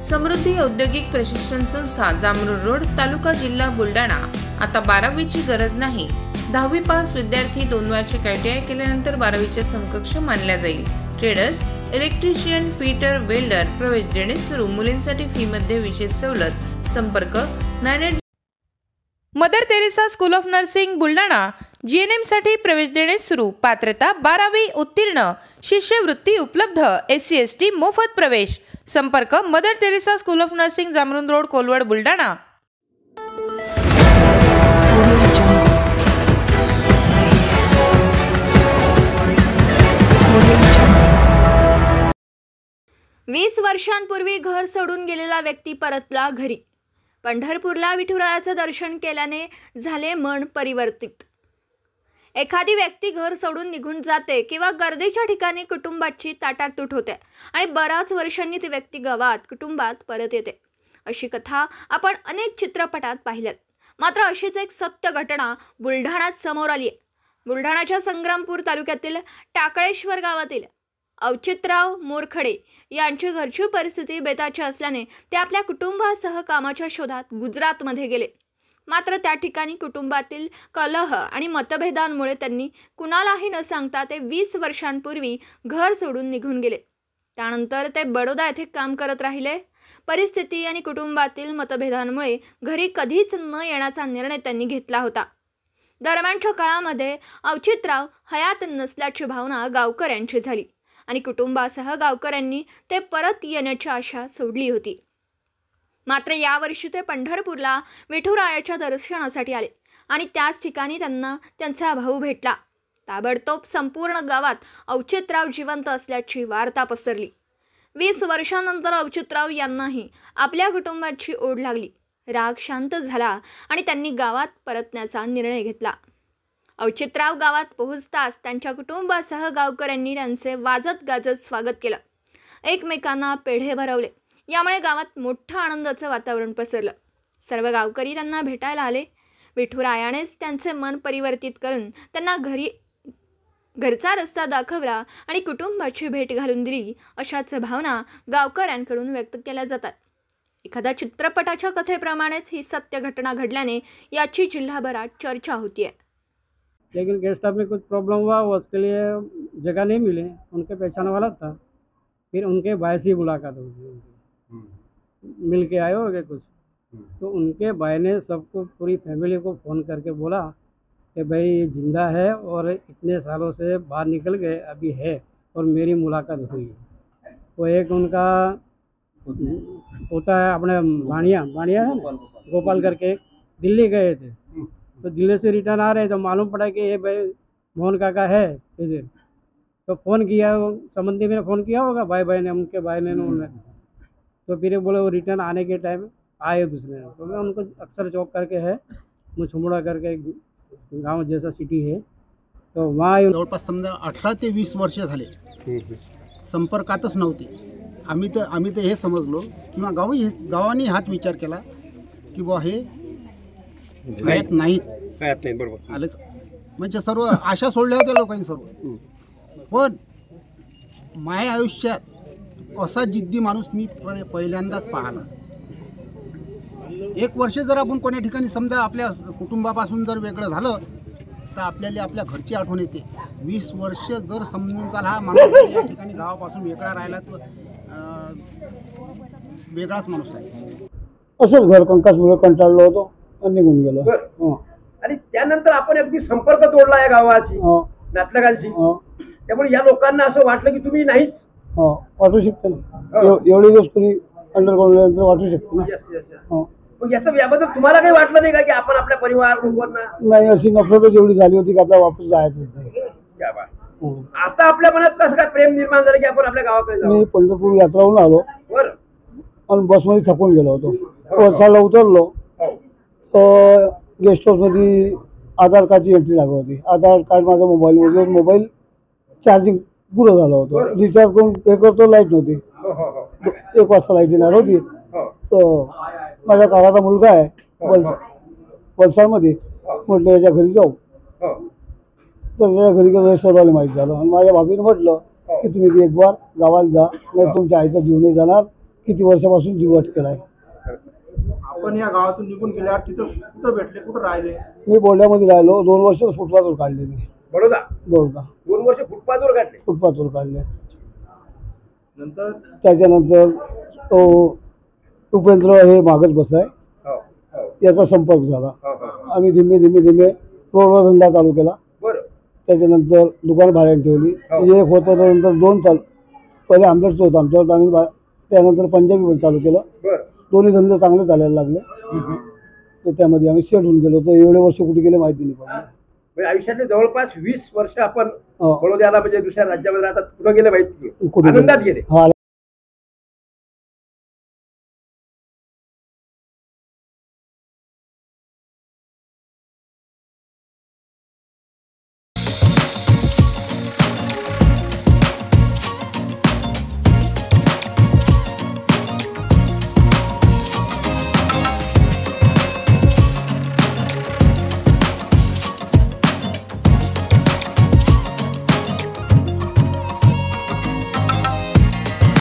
समृद्धी औद्योगिक प्रशिक्षण संस्था जामरूड रोड तालुका जिल्हा बुलढाणा। आता 12वीची गरज नाही। 10वी पास विद्यार्थी 2 वार्षिक ITI केल्यानंतर 12वीच्या समकक्ष मानल्या जाईल। ट्रेडर्स, इलेक्ट्रिशियन, फिटर, वेल्डर प्रवेश देणे सुरू। मुलींसाठी फी मध्ये विशेष सवलत। संपर्क 98 Mother Teresa school of nursing Buldhana. GNM साठी प्रवेश देणे सुरू। पात्रता 12वी उत्तीर्ण। शिष्यवृत्ती उपलब्ध। SC ST मोफत प्रवेश। संपर्क mother Teresa school of nursing Jamrund road Kolwad Buldhana. वीस वर्षांपूर्वी घर सोडून गेलेला व्यक्ती परतला घरी। पंढरपूरला विठुरायाचं दर्शन केल्याने झाले मन परिवर्तित। एखादी व्यक्ती घर सोडून निघून जाते किंवा गर्दीच्या ठिकाणी कुटुंबाची ताटातूट होते आणि बऱ्याच वर्षांनी ती व्यक्ती गावात कुटुंबात परत येते। अशी कथा आपण अनेक चित्रपटात पाहिल्यात। मात्र अशीच एक सत्य घटना बुलढाण्यात समोर आली आहे। बुलढाण्याच्या संग्रामपूर तालुक्यातील टाकळेश्वर गावातील अवचितराव मोरखडे यांची घरची परिस्थिती बेताची असल्याने ते आपल्या कुटुंबासह कामाच्या शोधात गुजरातमध्ये गेले। मात्र त्या ठिकाणी कुटुंबातील कलह आणि मतभेदांमुळे त्यांनी कुणालाही न सांगता ते 20 वर्षांपूर्वी घर सोडून निघून गेले। त्यानंतर ते बडोदा येथे काम करत राहिले। परिस्थिती आणि कुटुंबातील मतभेदांमुळे घरी कधीच न येण्याचा निर्णय त्यांनी घेतला होता। दरम्यानच्या काळामध्ये अवचितराव हयात नसल्याची भावना गावकऱ्यांची झाली आणि कुटुंबासह गावकऱ्यांनी ते परत येण्याची आशा सोडली होती। मात्र यावर्षी ते पंढरपूरला विठुरायाच्या दर्शनासाठी आले आणि त्याच ठिकाणी त्यांना त्यांचा भाऊ भेटला। ताबडतोब संपूर्ण गावात अवचितराव जिवंत असल्याची वार्ता पसरली। 20 वर्षांनंतर अवचितराव यांनाही आपल्या कुटुंबाची ओढ लागली। राग शांत झाला आणि त्यांनी गावात परतण्याचा निर्णय घेतला। अवचितराव गावात पोहोचताच त्यांच्या कुटुंबासह गावकऱ्यांनी त्यांचे वाजत गाजत स्वागत केलं। एकमेकांना पेढे भरवले। यामुळे गावात मोठं आनंदाचं वातावरण पसरलं। सर्व गावकरी त्यांना भेटायला आले। विठुरायानेच त्यांचे मन परिवर्तित करून त्यांना घरचा रस्ता दाखवला आणि कुटुंबाची भेट घालून दिली, अशाच भावना गावकऱ्यांकडून व्यक्त केल्या जातात। एखाद्या चित्रपटाच्या कथेप्रमाणेच ही सत्य घटना घडल्याने याची जिल्हाभरात चर्चा होतीये। लेकिन गेस्ट हाउस में कुछ प्रॉब्लम हुआ, उसके लिए जगह नहीं मिले। उनके पहचान वाला था, फिर उनके भाई से मुलाकात हो गई। मिल के आए हो गए कुछ, तो उनके भाई ने सबको पूरी फैमिली को फ़ोन करके बोला कि भाई ये जिंदा है और इतने सालों से बाहर निकल गए, अभी है और मेरी मुलाकात हुई। वो एक उनका होता है अपने भाणिया है ना, गोपाल करके दिल्ली गए थे, तो दिल्ली से रिटर्न आ रहे तो मालूम पड़ा कि ये भाई मोहन काका है इधर। तो फ़ोन किया, संबंधी में फ़ोन किया होगा, भाई ने, उनके भाई ने उन्होंने, तो फिर बोले वो रिटर्न आने के टाइम आए दूसरे। तो मैं उनको अक्सर चौक करके है मुछमुड़ा करके गांव जैसा सिटी है, तो वहाँ जवळपास समजा 18 ते 20 वर्ष झाले संपर्कातच नव्हते। आम्ही तर हे समजलो किंवा गावाने हाच विचार केला की बुवा हे हयात नाहीत बरोबर आलं, म्हणजे सर्व आशा सोडल्या होत्या लोकांनी सर्व। पण माझ्या आयुष्यात असा जिद्दी माणूस मी पहिल्यांदाच पाहिला। 1 वर्ष जर आपण कोण्या ठिकाणी समजा आपल्या कुटुंबापासून जर वेगळं झालं तर आपल्याला आपल्या घरची आठवण येते। 20 वर्ष जर समजून चाल हा माणूस या ठिकाणी गावापासून वेगळा राहिला तर वेगळाच माणूस आहे। असंच घर कंकासमुळे कंटाळलो होतो आणि निघून गेलो। आणि त्यानंतर आपण अगदी संपर्क तोडला या गावाशी, नातलगांशी। त्यामुळे या लोकांना असं वाटलं की तुम्ही नाहीच। वाटू शकते ना, एवढी दिवस कोणी अंडरग्राऊंड वाटू शकते ना। मग याबद्दल तुम्हाला काही वाटलं नाही का की आपण आपल्या परिवार लोकांना? नाही, अशी नफरतच एवढी झाली होती की आपल्या वापस जायचंच नाही। आता आपल्या मनात कसं काय प्रेम निर्माण झालं की आपण आपल्या गावाकडे जाऊ? मी पंढरपूर यात्राहून आलो आणि बसमध्ये थकून गेलो होतो। वरसाला उतरलो तर गेस्ट हाऊसमध्ये आधार कार्डची एंट्री लागत होती। आधार कार्ड माझा मोबाईल चार्जिंग पुरं झालं होतं। रिचार्ज करून हे करतो, लाईट नव्हती। 1 वाजता लाईट येणार होती। तर माझ्या काकाचा मुलगा आहे वलसाडमध्ये, म्हटलं याच्या घरी जाऊ। तर त्याच्या घरी गेलो, सर्वांना माहीत झालं आणि माझ्या भाभीने म्हटलं की तुम्ही एक बार गावाला जा, नाही तुमच्या आईचा जीव नाही जाणार, किती वर्षापासून जीव अटकेला आहे. आपण या गावातून निघून गेल्यावर तिथं कुठं भेटले, कुठं राहिले? मी बोर्डामध्ये राहिलो 2 वर्ष फुटपाथवर काढले मी. बडोदा बोर्डा 2 वर्ष फुटपाथवर काढले. फुटपाथवर काढले. नंतर त्याच्यानंतर तो उपेंद्र हे मागच बसलाय, हो हो याचा संपर्क झाला. हो हो आम्ही धीमे रोडवर धंदा चालू केला. बरं त्याच्यानंतर दुकान भाड्याने ठेवली. एक होतं, त्यानंतर 2 चालू. पहिले आंबेडचं होतं आमच्यावर, तर आम्ही त्यानंतर पंजाबी पण चालू केलं. बरं दोन्ही धंदे चांगले चालायला लागले. तर त्यामध्ये आम्ही सेट होऊन गेलो. तर एवढे वर्ष कुठे गेले माहिती नाही पडलं. म्हणजे आयुष्यातले जवळपास 20 वर्ष आपण हो. बडोद्याला म्हणजे दुसऱ्या राज्यामध्ये राहतात, कुठं गेले माहिती कुठे आनंदात गेले. हा.